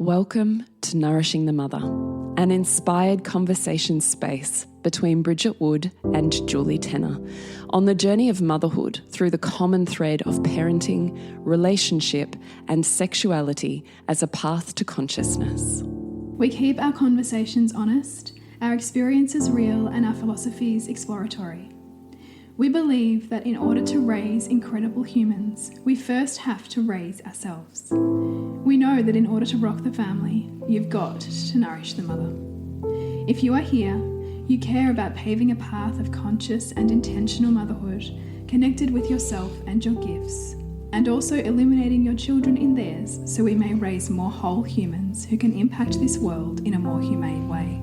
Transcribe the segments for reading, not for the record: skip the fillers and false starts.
Welcome to Nourishing the Mother, an inspired conversation space between Bridget Wood and Julie Tenner on the journey of motherhood through the common thread of parenting, relationship, and sexuality as a path to consciousness. We keep our conversations honest, our experiences real, and our philosophies exploratory. We believe that in order to raise incredible humans, we first have to raise ourselves. We know that in order to rock the family, you've got to nourish the mother. If you are here, you care about paving a path of conscious and intentional motherhood, connected with yourself and your gifts, and also illuminating your children in theirs so we may raise more whole humans who can impact this world in a more humane way.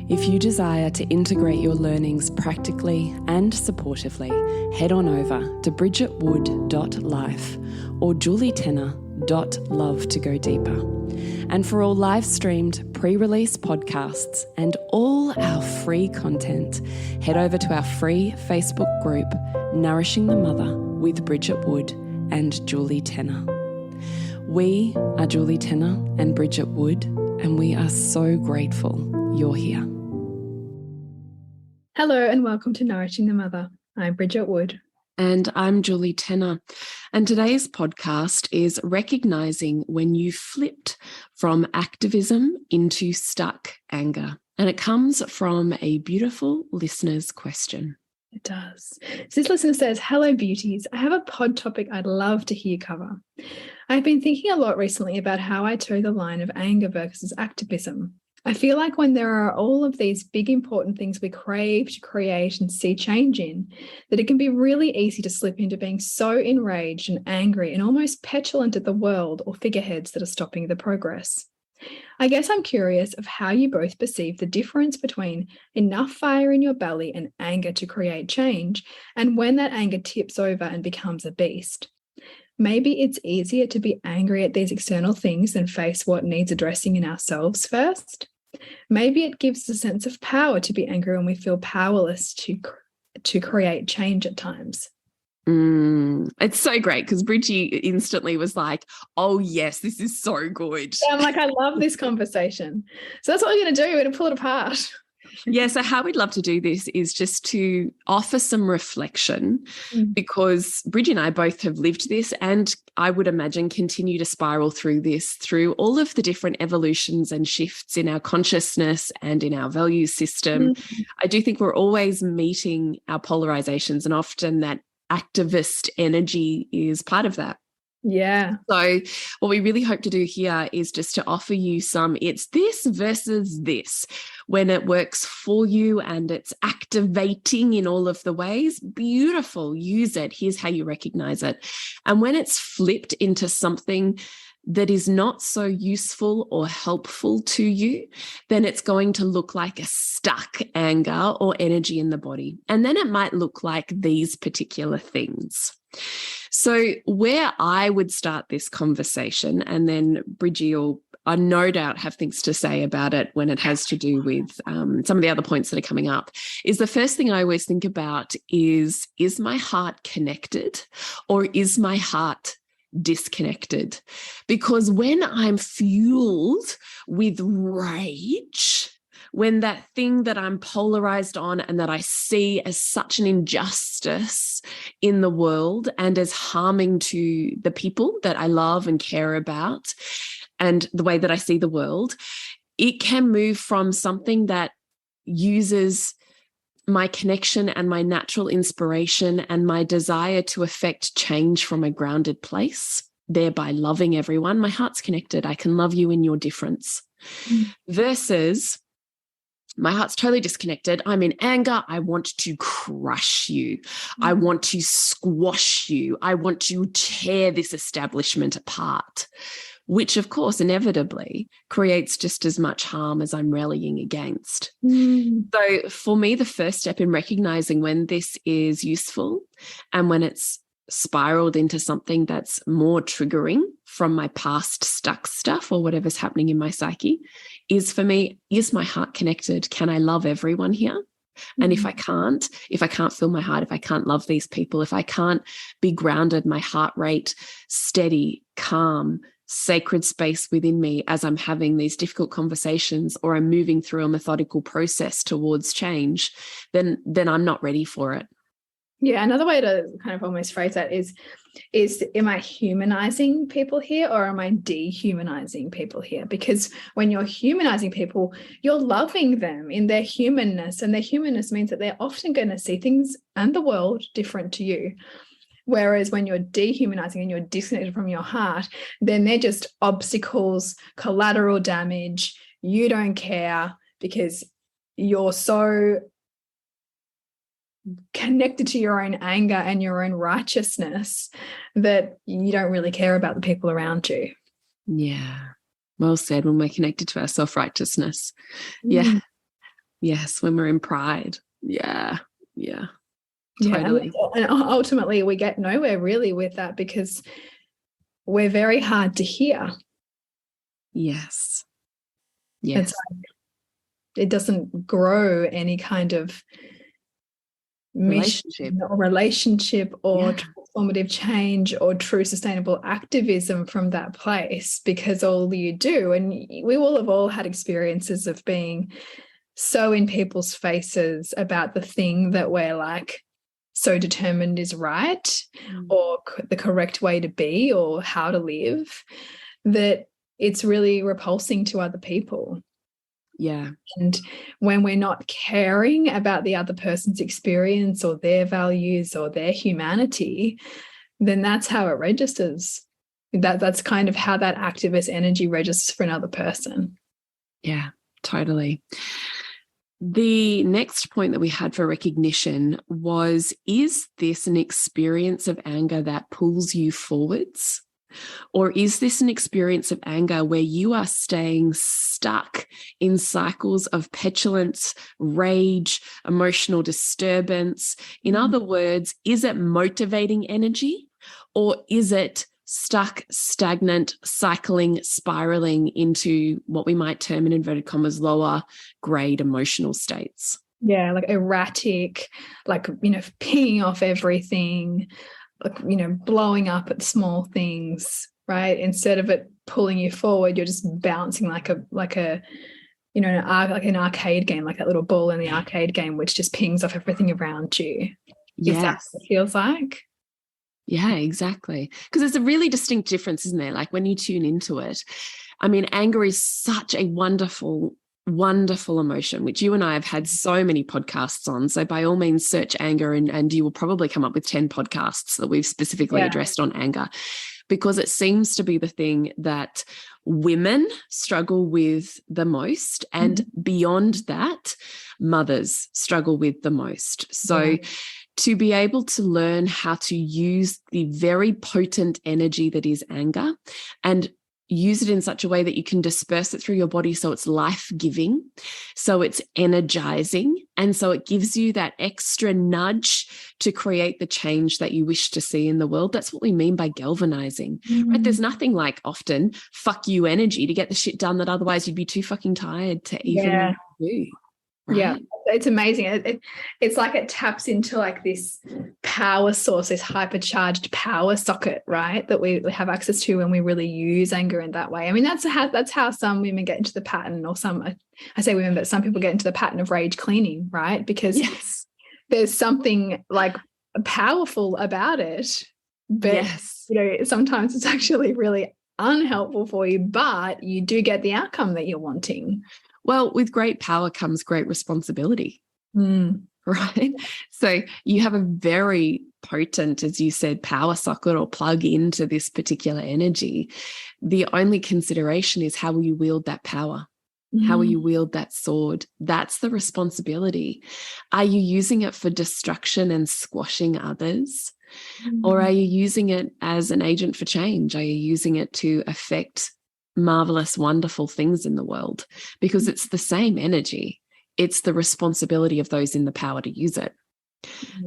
If you desire to integrate your learnings practically and supportively, head on over to bridgetwood.life or julietenner.love to go deeper. And for all live-streamed pre-release podcasts and all our free content, head over to our free Facebook group, Nourishing the Mother with Bridget Wood and Julie Tenner. We are Julie Tenner and Bridget Wood, and we are so grateful you're here. Hello and welcome to Nourishing the Mother. I'm Bridget Wood. And I'm Julie Tenner. And today's podcast is recognizing when you flipped from activism into stuck anger. And it comes from a beautiful listener's question. It does. So this listener says, hello beauties. I have a pod topic I'd love to hear cover. I've been thinking a lot recently about how I toe the line of anger versus activism. I feel like when there are all of these big important things we crave to create and see change in, that it can be really easy to slip into being so enraged and angry and almost petulant at the world or figureheads that are stopping the progress. I guess I'm curious of how you both perceive the difference between enough fire in your belly and anger to create change, and when that anger tips over and becomes a beast. Maybe it's easier to be angry at these external things than face what needs addressing in ourselves first. Maybe it gives a sense of power to be angry when we feel powerless to create change at times. It's so great because Bridgie instantly was like, oh yes, this is so good. Yeah, I'm like, I love this conversation. So that's what we're going to do. We're going to pull it apart. Yeah, so how we'd love to do this is just to offer some reflection because Bridgie and I both have lived this, and I would imagine continue to spiral through this through all of the different evolutions and shifts in our consciousness and in our value system. I do think we're always meeting our polarizations, and often that activist energy is part of that. Yeah. So what we really hope to do here is just to offer you some, it's this versus this. When it works for you and it's activating in all of the ways, beautiful, use it. Here's how you recognize it. And when it's flipped into something that is not so useful or helpful to you, then it's going to look like a stuck anger or energy in the body. And then it might look like these particular things. So where I would start this conversation, and then Bridgie will, I no doubt, have things to say about it when it has to do with some of the other points that are coming up, is the first thing I always think about is my heart connected or is my heart disconnected? Because when I'm fueled with rage, when that thing that I'm polarized on and that I see as such an injustice in the world and as harming to the people that I love and care about and the way that I see the world, it can move from something that uses my connection and my natural inspiration and my desire to affect change from a grounded place, thereby loving everyone. My heart's connected. I can love you in your difference. Versus my heart's totally disconnected. I'm in anger. I want to crush you. I want to squash you. I want to tear this establishment apart, which of course inevitably creates just as much harm as I'm rallying against. So for me, the first step in recognizing when this is useful and when it's spiraled into something that's more triggering from my past stuck stuff or whatever's happening in my psyche is, for me, is my heart connected? Can I love everyone here? And if I can't feel my heart, if I can't love these people, if I can't be grounded, my heart rate steady, calm, sacred space within me as I'm having these difficult conversations, or I'm moving through a methodical process towards change, then I'm not ready for it. Yeah, another way to kind of almost phrase that is am I humanizing people here, or am I dehumanizing people here? Because when you're humanizing people, you're loving them in their humanness, and their humanness means that they're often going to see things and the world different to you. Whereas when you're dehumanizing and you're disconnected from your heart, then they're just obstacles, collateral damage. You don't care because you're so connected to your own anger and your own righteousness that you don't really care about the people around you. Yeah. Well said. When we're connected to our self-righteousness. Yeah. Yes. When we're in pride. Yeah. Yeah. Totally. Yeah, and ultimately we get nowhere really with that, because we're very hard to hear. Yes. Yes. It doesn't grow any kind of relationship or transformative change or true sustainable activism from that place, because all you do, and we will have all had experiences of being so in people's faces about the thing that we're like so determined is right, or the correct way to be, or how to live, that it's really repulsing to other people. Yeah. And when we're not caring about the other person's experience or their values or their humanity, then that's how it registers. That's kind of how that activist energy registers for another person. Yeah, totally. The next point that we had for recognition was, is this an experience of anger that pulls you forwards? Or is this an experience of anger where you are staying stuck in cycles of petulance, rage, emotional disturbance? In other words, is it motivating energy, or is it stuck, stagnant, cycling, spiraling into what we might term in inverted commas lower grade emotional states? Yeah, like erratic, like, pinging off everything, like, blowing up at small things, right? Instead of it pulling you forward, you're just bouncing like an arcade game, like that little ball in the arcade game, which just pings off everything around you. Yes. Is that what it feels like? Yeah, exactly. Because there's a really distinct difference, isn't there? Like when you tune into it, I mean, anger is such a wonderful, wonderful emotion, which you and I have had so many podcasts on. So by all means, search anger and you will probably come up with 10 podcasts that we've specifically addressed on anger, because it seems to be the thing that women struggle with the most. And beyond that, mothers struggle with the most. So to be able to learn how to use the very potent energy that is anger and use it in such a way that you can disperse it through your body so it's life-giving, so it's energizing, and so it gives you that extra nudge to create the change that you wish to see in the world. That's what we mean by galvanizing, right? There's nothing like often fuck you energy to get the shit done that otherwise you'd be too fucking tired to even do. Right? Yeah, it's amazing. It's like it taps into like this power source, this hypercharged power socket, right? That we have access to when we really use anger in that way. I mean, that's how some women get into the pattern, or I say women, but some people get into the pattern of rage cleaning, right? Because there's something like powerful about it, but sometimes it's actually really unhelpful for you, but you do get the outcome that you're wanting. Well, with great power comes great responsibility, right? So you have a very potent, as you said, power socket or plug into this particular energy. The only consideration is, how will you wield that power? How will you wield that sword? That's the responsibility. Are you using it for destruction and squashing others? Or are you using it as an agent for change? Are you using it to affect marvelous, wonderful things in the world? Because it's the same energy. It's the responsibility of those in the power to use it.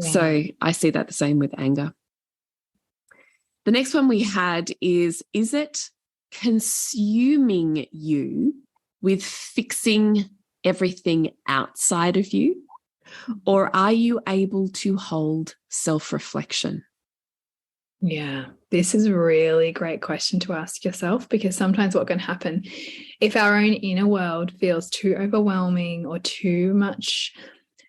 So I see that the same with anger. The next one we had is it consuming you with fixing everything outside of you? Or are you able to hold self-reflection? Yeah, this is a really great question to ask yourself, because sometimes what can happen if our own inner world feels too overwhelming or too much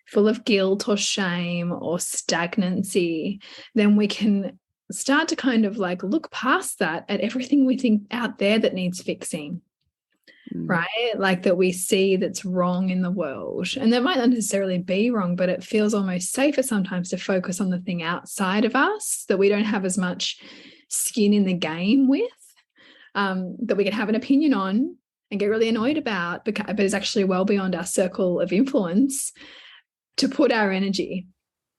full of guilt or shame or stagnancy, then we can start to kind of like look past that at everything we think out there that needs fixing. Right? Like that we see that's wrong in the world. And that might not necessarily be wrong, but it feels almost safer sometimes to focus on the thing outside of us that we don't have as much skin in the game with, that we can have an opinion on and get really annoyed about, but is actually well beyond our circle of influence, to put our energy,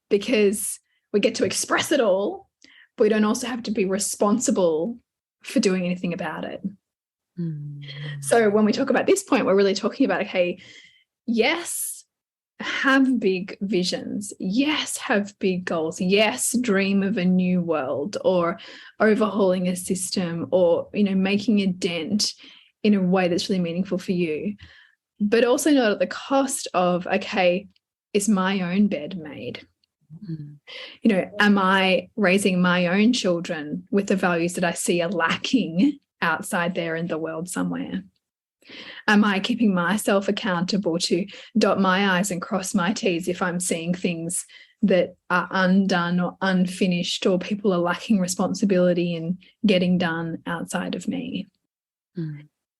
because we get to express it all, but we don't also have to be responsible for doing anything about it. So when we talk about this point, we're really talking about, okay, yes, have big visions. Yes, have big goals. Yes, dream of a new world or overhauling a system or, making a dent in a way that's really meaningful for you. But also not at the cost of, okay, is my own bed made? Am I raising my own children with the values that I see are lacking outside there in the world somewhere? Am I keeping myself accountable to dot my I's and cross my T's if I'm seeing things that are undone or unfinished, or people are lacking responsibility in getting done outside of me?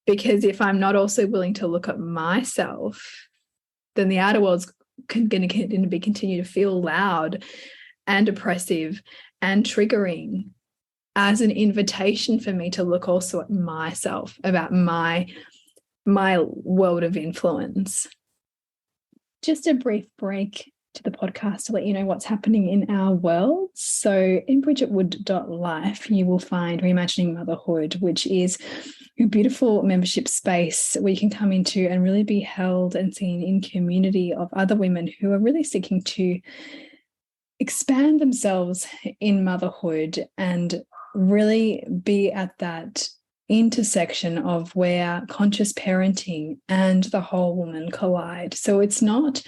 Because if I'm not also willing to look at myself, then the outer world's going to continue to feel loud and oppressive and triggering, as an invitation for me to look also at myself, about my world of influence. Just a brief break to the podcast to let you know what's happening in our world. So in bridgetwood.life, you will find Reimagining Motherhood, which is a beautiful membership space where you can come into and really be held and seen in community of other women who are really seeking to expand themselves in motherhood and really be at that intersection of where conscious parenting and the whole woman collide. So it's not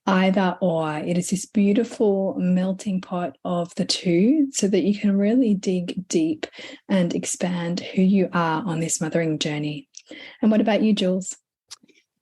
either or, it is this beautiful melting pot of the two, so that you can really dig deep and expand who you are on this mothering journey. And what about you, Jules?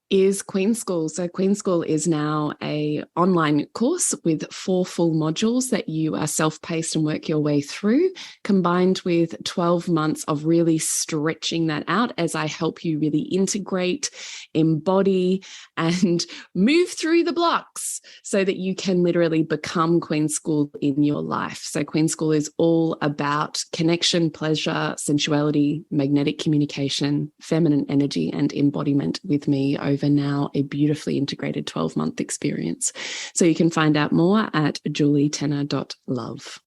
Is Queen School. So Queen School is now an online course with 4 full modules that you are self-paced and work your way through, combined with 12 months of really stretching that out as I help you really integrate, embody, and move through the blocks so that you can literally become Queen School in your life. So Queen School is all about connection, pleasure, sensuality, magnetic communication, feminine energy, and embodiment with me over now a beautifully integrated 12-month experience. So you can find out more at julietenner.love.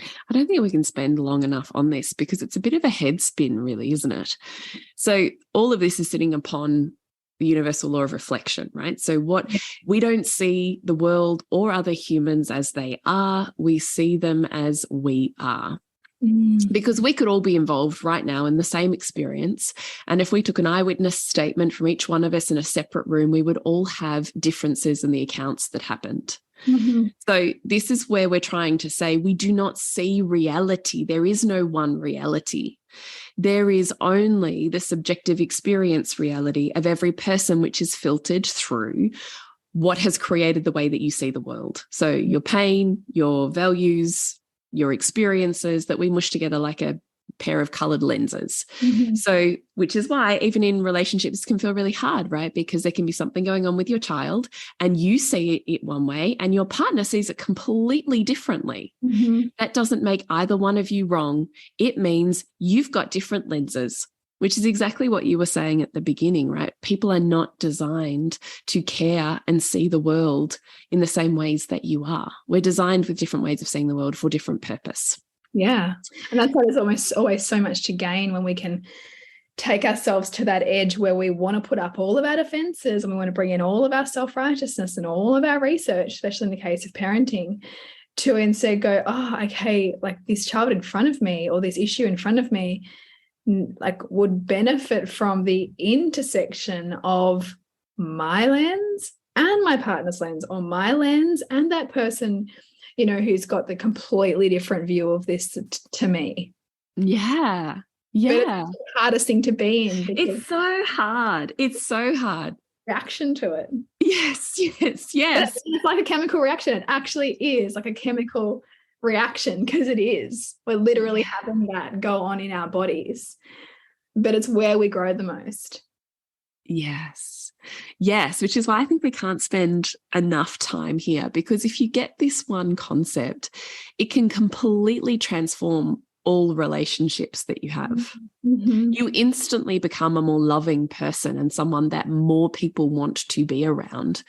I don't think we can spend long enough on this because it's a bit of a head spin, really, isn't it? So all of this is sitting upon the universal law of reflection, right? So we don't see the world or other humans as they are, we see them as we are. Because we could all be involved right now in the same experience. And if we took an eyewitness statement from each one of us in a separate room, we would all have differences in the accounts that happened. So this is where we're trying to say we do not see reality. There is no one reality. There is only the subjective experience reality of every person, which is filtered through what has created the way that you see the world. So your pain, your values, your experiences that we mush together like a pair of colored lenses. So, which is why even in relationships can feel really hard, right? Because there can be something going on with your child and you see it one way and your partner sees it completely differently. That doesn't make either one of you wrong. It means you've got different lenses, which is exactly what you were saying at the beginning, right? People are not designed to care and see the world in the same ways that you are. We're designed with different ways of seeing the world for different purpose. Yeah. And that's why there's always so much to gain when we can take ourselves to that edge where we want to put up all of our defenses and we want to bring in all of our self-righteousness and all of our research, especially in the case of parenting, to instead go, oh, okay, like this child in front of me or this issue in front of me, like would benefit from the intersection of my lens and my partner's lens, or my lens and that person, you know, who's got the completely different view of this to me. Yeah. But Yeah. it's the hardest thing to be in. It's so hard. It's so hard. Reaction to it. Yes, yes, yes. It's like a chemical reaction. It actually is like a chemical reaction, because it is. We're literally having that go on in our bodies. But it's where we grow the most. Yes. Yes, which is why I think we can't spend enough time here, because if you get this one concept, it can completely transform all relationships that you have. You instantly become a more loving person and someone that more people want to be around,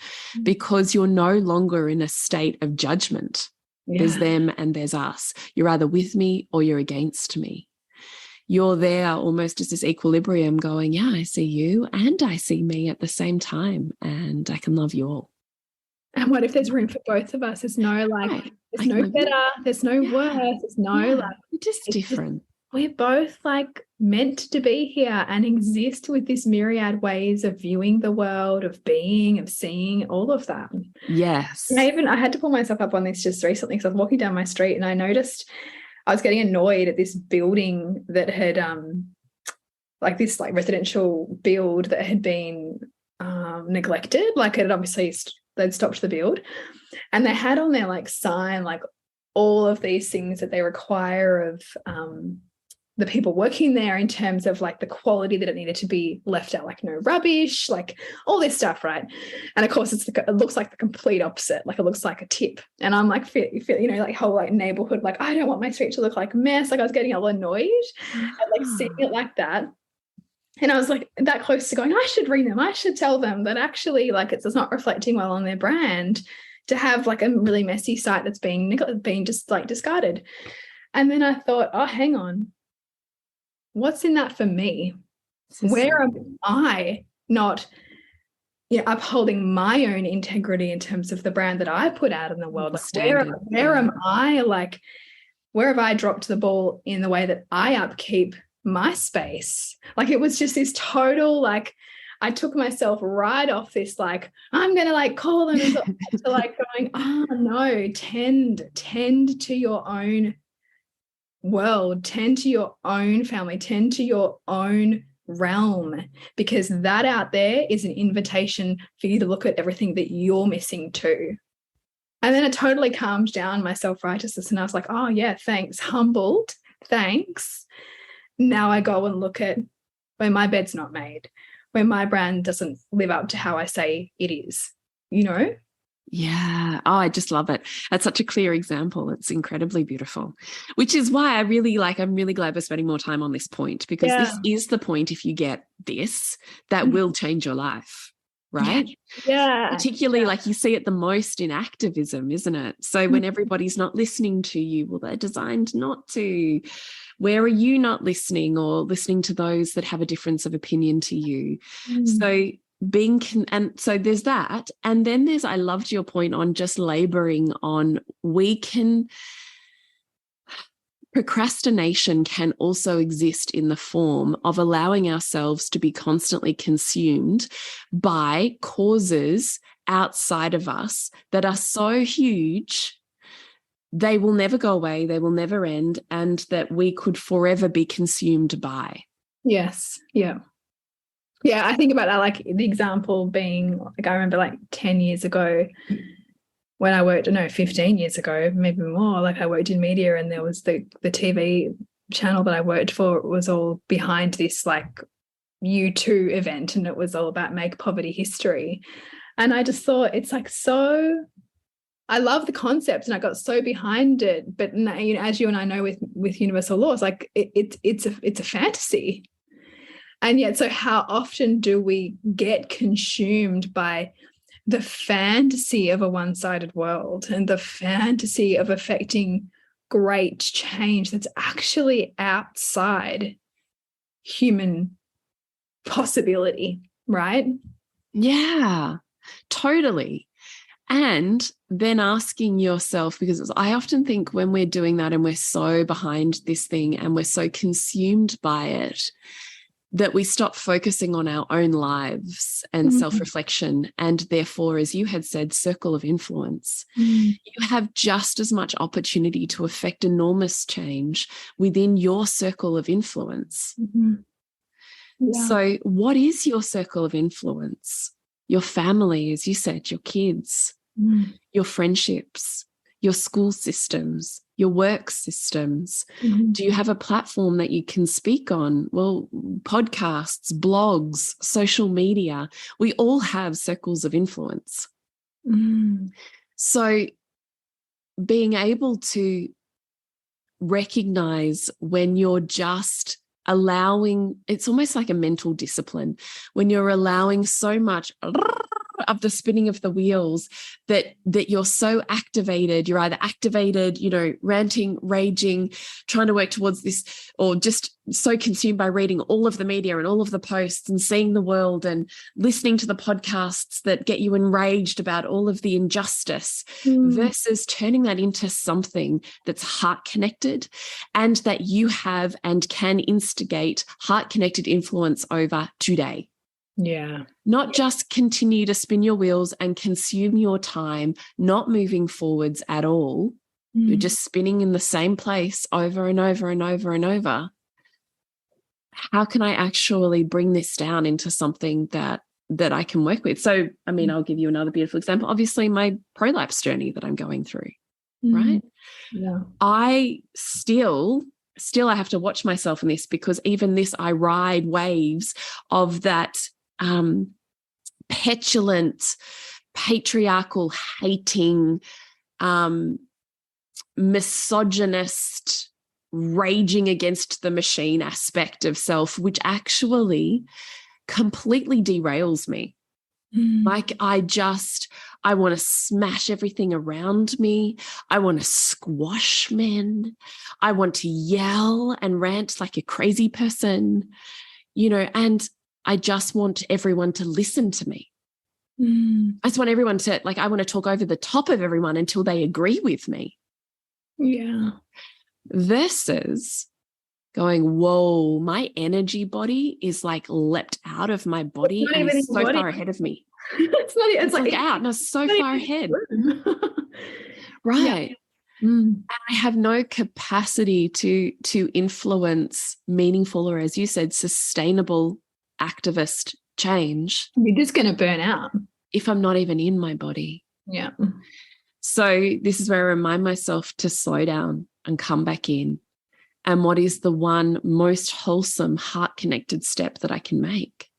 because you're no longer in a state of judgment. There's them and there's us. You're either with me or you're against me. You're there almost as this equilibrium going, yeah, I see you and I see me at the same time, and I can love you all. And what if there's room for both of us? There's no like, there's no better, there's no worse, there's no like, we're just different. We're both like meant to be here and exist with this myriad ways of viewing the world, of being, of seeing, all of that. Yes. And I had to pull myself up on this just recently, because I was walking down my street and I noticed I was getting annoyed at this building that had like this like residential build that had been neglected. Like it had obviously they'd stopped the build, and they had on their like sign like all of these things that they require of the people working there in terms of like the quality that it needed to be left out, like no rubbish, like all this stuff, right? And of course it looks like the complete opposite, like it looks like a tip. And I'm like, you know, like whole like neighborhood, like I don't want my street to look like a mess. Like I was getting all annoyed and like seeing it like that. And I was like that close to going, I should ring them. I should tell them that actually like it's not reflecting well on their brand to have like a really messy site that's being just like discarded. And then I thought, oh, hang on. What's in that for me? Where am I not, you know, upholding my own integrity in terms of the brand that I put out in the world? Like where am I, like, where have I dropped the ball in the way that I upkeep my space? Like it was just this total, like, I took myself right off this, like, I'm going to like call them to like going, oh no, tend to your own world, tend to your own family, tend to your own realm, because that out there is an invitation for you to look at everything that you're missing too. And then it totally calmed down my self-righteousness, and I was like, oh yeah, thanks, humbled, thanks. Now I go and look at where my bed's not made, where my brand doesn't live up to how I say it is, you know? Yeah. Oh, I just love it. That's such a clear example. It's incredibly beautiful, which is why I'm really glad we're spending more time on this point, because this is the point, if you get this, that will change your life, right? Yeah. Particularly like you see it the most in activism, isn't it? So when everybody's not listening to you, well, they're designed not to. Where are you not listening, or listening to those that have a difference of opinion to you? So and so there's that. And then there's, I loved your point on just laboring on, procrastination can also exist in the form of allowing ourselves to be constantly consumed by causes outside of us that are so huge they will never go away, they will never end, and that we could forever be consumed by. Yes. Yeah. Yeah, I think about that, like the example being, like I remember like 10 years ago when I worked, 15 years ago, maybe more, like I worked in media, and there was the TV channel that I worked for, it was all behind this like U2 event, and it was all about Make Poverty History. And I just thought, it's like, so I love the concept and I got so behind it, but you know, as you and I know with universal laws, like it's a fantasy. And yet, so how often do we get consumed by the fantasy of a one-sided world and the fantasy of affecting great change that's actually outside human possibility, right? Yeah, totally. And then asking yourself, because I often think when we're doing that and we're so behind this thing and we're so consumed by it, that we stop focusing on our own lives and self-reflection, and therefore, as you had said, circle of influence. You have just as much opportunity to affect enormous change within your circle of influence. So what is your circle of influence? Your family, as you said, your kids, your friendships, your school systems, your work systems. Do you have a platform that you can speak on? Well, podcasts, blogs, social media, we all have circles of influence. So being able to recognize when you're just allowing, it's almost like a mental discipline, when you're allowing so much of the spinning of the wheels that you're so activated. You're either activated, ranting, raging, trying to work towards this, or just so consumed by reading all of the media and all of the posts and seeing the world and listening to the podcasts that get you enraged about all of the injustice, versus turning that into something that's heart connected and that you have and can instigate heart connected influence over today. Not just continue to spin your wheels and consume your time, not moving forwards at all. You're just spinning in the same place over and over and over and over. How can I actually bring this down into something that I can work with? So, I mean, I'll give you another beautiful example. Obviously, my prolapse journey that I'm going through, right? I still I have to watch myself in this, because even this, I ride waves of that petulant, patriarchal, hating, misogynist, raging against the machine aspect of self, which actually completely derails me. Like I want to smash everything around me. I want to squash men. I want to yell and rant like a crazy person, and I just want everyone to listen to me. I just want everyone to, I want to talk over the top of everyone until they agree with me. Versus going, whoa, my energy body is leapt out of my body and is so far ahead of me. It's out. No, so far ahead. Right. And I have no capacity to influence meaningful, or as you said, sustainable activist change. You're just going to burn out if I'm not even in my body. So this is where I remind myself to slow down and come back in. And what is the one most wholesome, heart-connected step that I can make?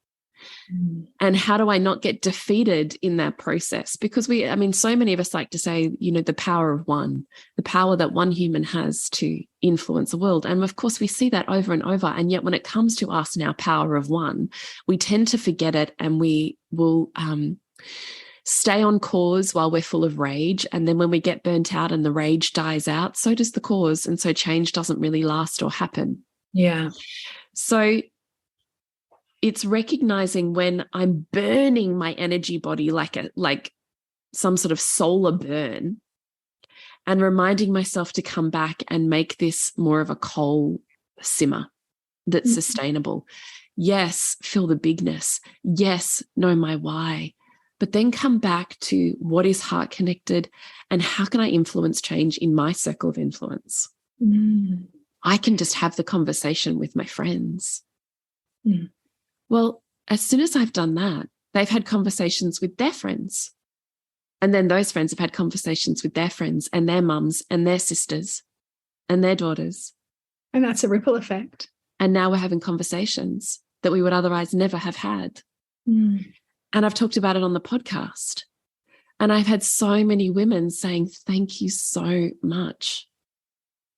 And how do I not get defeated in that process? Because so many of us like to say, the power of one, the power that one human has to influence the world. And of course, we see that over and over. And yet when it comes to us and our power of one, we tend to forget it, and we will stay on cause while we're full of rage. And then when we get burnt out and the rage dies out, so does the cause. And so change doesn't really last or happen. So it's recognizing when I'm burning my energy body like some sort of solar burn, and reminding myself to come back and make this more of a coal simmer that's sustainable. Yes, feel the bigness. Yes, know my why. But then come back to what is heart connected and how can I influence change in my circle of influence? I can just have the conversation with my friends. Well, as soon as I've done that, they've had conversations with their friends. And then those friends have had conversations with their friends and their mums and their sisters and their daughters. And that's a ripple effect. And now we're having conversations that we would otherwise never have had. And I've talked about it on the podcast. And I've had so many women saying, thank you so much.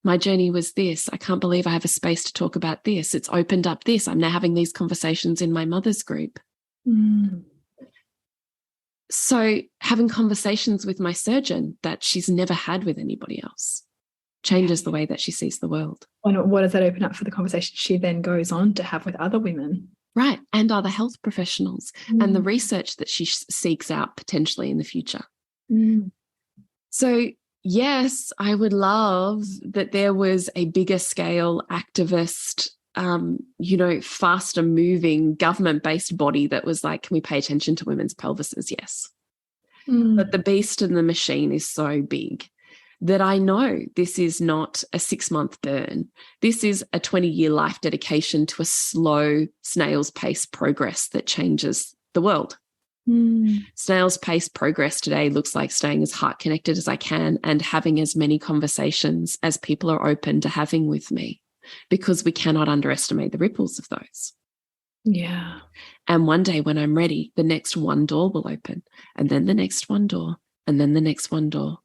My journey was this. I can't believe I have a space to talk about this. It's opened up this. I'm now having these conversations in my mother's group. So having conversations with my surgeon that she's never had with anybody else changes the way that she sees the world. And what does that open up for the conversation she then goes on to have with other women? Right. And other health professionals and the research that she seeks out potentially in the future. So yes, I would love that there was a bigger scale activist faster moving government-based body that was like, can we pay attention to women's pelvises? Yes. But the beast and the machine is so big that I know this is not a 6-month burn. This is a 20-year life dedication to a slow snail's pace progress that changes the world. Snail's pace progress today looks like staying as heart connected as I can and having as many conversations as people are open to having with me, because we cannot underestimate the ripples of those. Yeah. And one day when I'm ready, the next one door will open, and then the next one door, and then the next one door.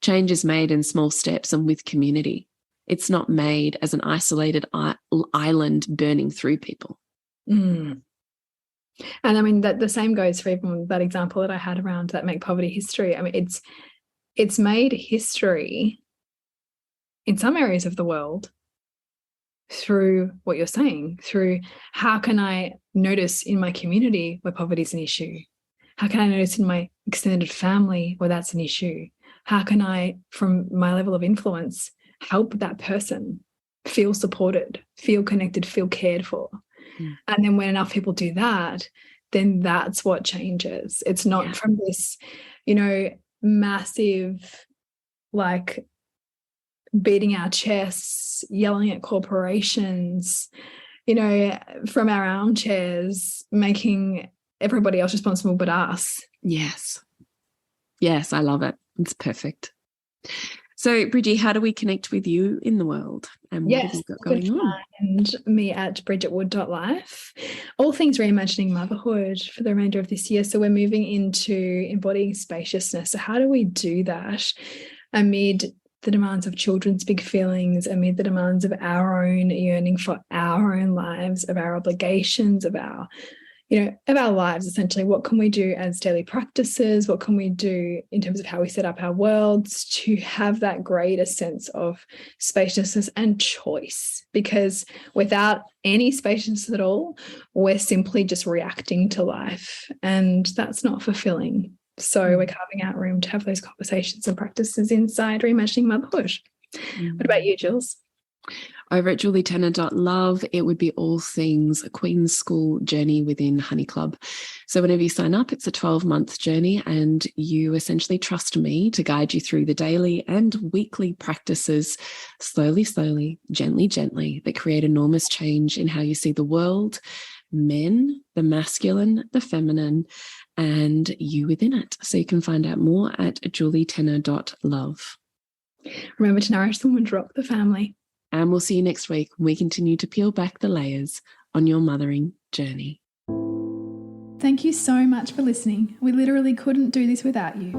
Change is made in small steps and with community. It's not made as an isolated island burning through people. And I mean, that the same goes for even that example that I had around that Make Poverty History. I mean, it's made history in some areas of the world through what you're saying, through how can I notice in my community where poverty is an issue? How can I notice in my extended family where that's an issue? How can I, from my level of influence, help that person feel supported, feel connected, feel cared for? And then when enough people do that, then that's what changes. It's not from this, massive, like, beating our chests, yelling at corporations, from our armchairs, making everybody else responsible but us. Yes. Yes, I love it. It's perfect. So, Bridgie, how do we connect with you in the world? And what have you got going on? And me at bridgetwood.life. All things reimagining motherhood for the remainder of this year. So we're moving into embodying spaciousness. So how do we do that amid the demands of children's big feelings, amid the demands of our own yearning for our own lives, of our obligations, of our lives, essentially? What can we do as daily practices? What can we do in terms of how we set up our worlds to have that greater sense of spaciousness and choice? Because without any spaciousness at all, we're simply just reacting to life, and that's not fulfilling. So we're carving out room to have those conversations and practices inside Reimagining Motherhood. What about you, Jules? Over at julietenner.love, it would be all things a Queen's School journey within Honey Club. So whenever you sign up, it's a 12-month journey, and you essentially trust me to guide you through the daily and weekly practices, slowly, gently, that create enormous change in how you see the world, men, the masculine, the feminine, and you within it. So you can find out more at julietenner.love. Remember to nourish the woman, rock the family. And we'll see you next week when we continue to peel back the layers on your mothering journey. Thank you so much for listening. We literally couldn't do this without you.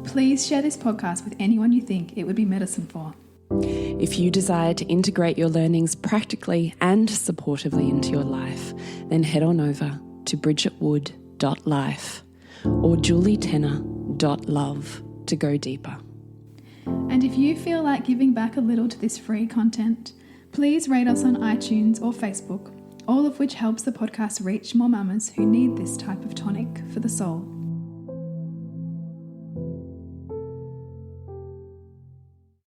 Please share this podcast with anyone you think it would be medicine for. If you desire to integrate your learnings practically and supportively into your life, then head on over to bridgetwood.life or julietenner.love to go deeper. And if you feel like giving back a little to this free content, please rate us on iTunes or Facebook, all of which helps the podcast reach more mamas who need this type of tonic for the soul.